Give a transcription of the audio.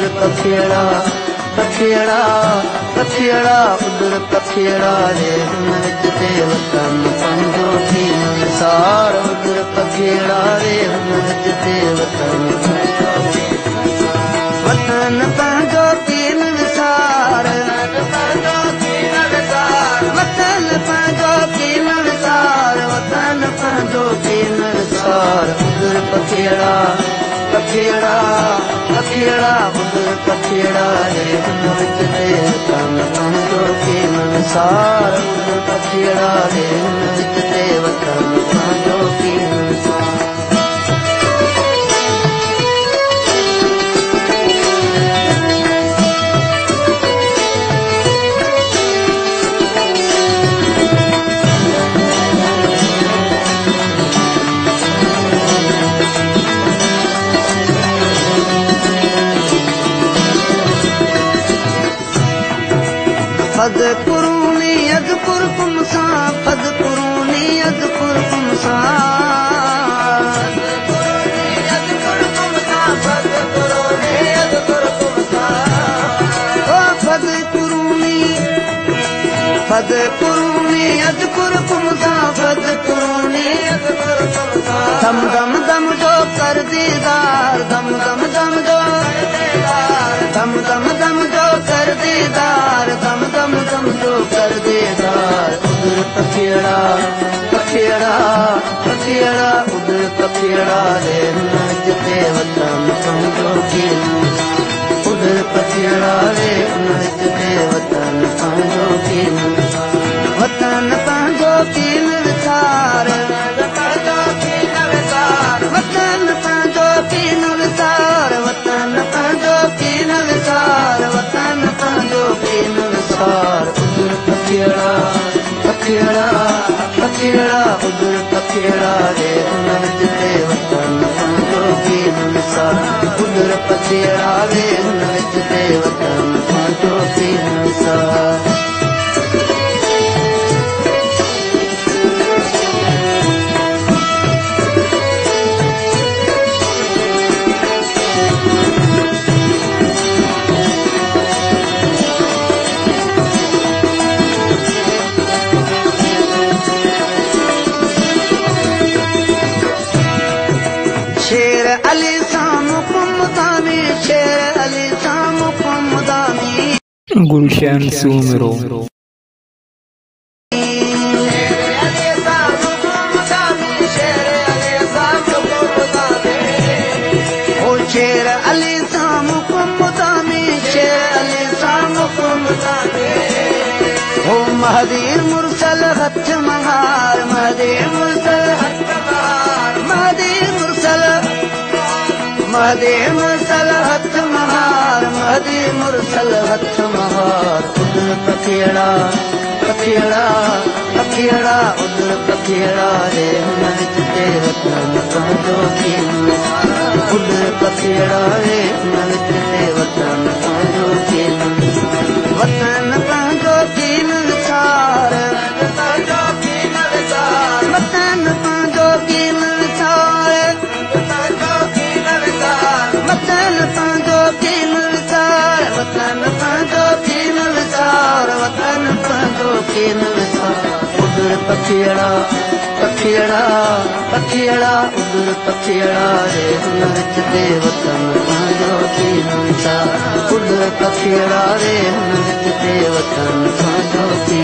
उधर पखिड़ा पखिड़ा पखिड़ा उधर पखिड़ा रे विच ते वतन पंहिंजो थी सार उधर पखिड़ा रे विच ते वतन वतन पंहिंजो थी सार वतन पंहिंजो थी सार वतन पंहिंजो थी सार उधर पखिड़ा पखिड़ा पखिड़ा उधर पखिड़ा रे विच ते वतन पंहिंजो थी सार उधर पखिड़ा रे विच ते वतन पंहिंजो थी फदकुरूनी अज़कुरकुम सां फदकुरूनी अज़कुरकुम सां फदकुरूनी फदकुरूनी अज़कुरकुम सां फदकुरूनी दम दम दम जो कर दीदार दम दम दम जो दम दम दम जो कर दीदार दम दम दम जो कर दीदार उधर पखिड़ा पखिड़ा पखिड़ा उधर पखिड़ा रे विच ते वतन पंहिंजो थी उधर पखिड़ा रे विच ते वतन पंहिंजो थी वतन पंहिंजो थी विसार वतन पंहिंजो थी विसार वतन पंहिंजो थी विसार वतन पंहिंजो थी विसार उधर पखिड़ा पखिड़ा पखिड़ा उधर पखिड़ा रे विच ते वतन पंहिंजो थी विसार उधर पखिड़ा रे विच ते वतन पंहिंजो थी विसार शेर अली सामुदानी शेर अली सामुदानी गुलशन सुमरो शेर अली सामुदानी शेर अली सामुदानी हो महदीर मुरसल हथ महार महदीर मुरसल हथ महार महदीर मुरसल हथ महार महदीर मुरसल हथ महार उधर पखिड़ा पखिड़ा पखिड़ा उधर पखिड़ा रे विच ते वतन पंहिंजो थी उधर पखिड़ा रे विच ते वतन पंहिंजो थी वतन पंहिंजो थी विसार वतन पंहिंजो थी विसार वतन पंहिंजो थी विसार वतन पंहिंजो थी विसार वतन पंहिंजो थी विसार उधर पखिड़ा पखिड़ा पखिड़ा उधर पखिड़ा रे विच ते वतन पंहिंजो थी विसार उधर पखिड़ा रे विच ते वतन पंहिंजो थी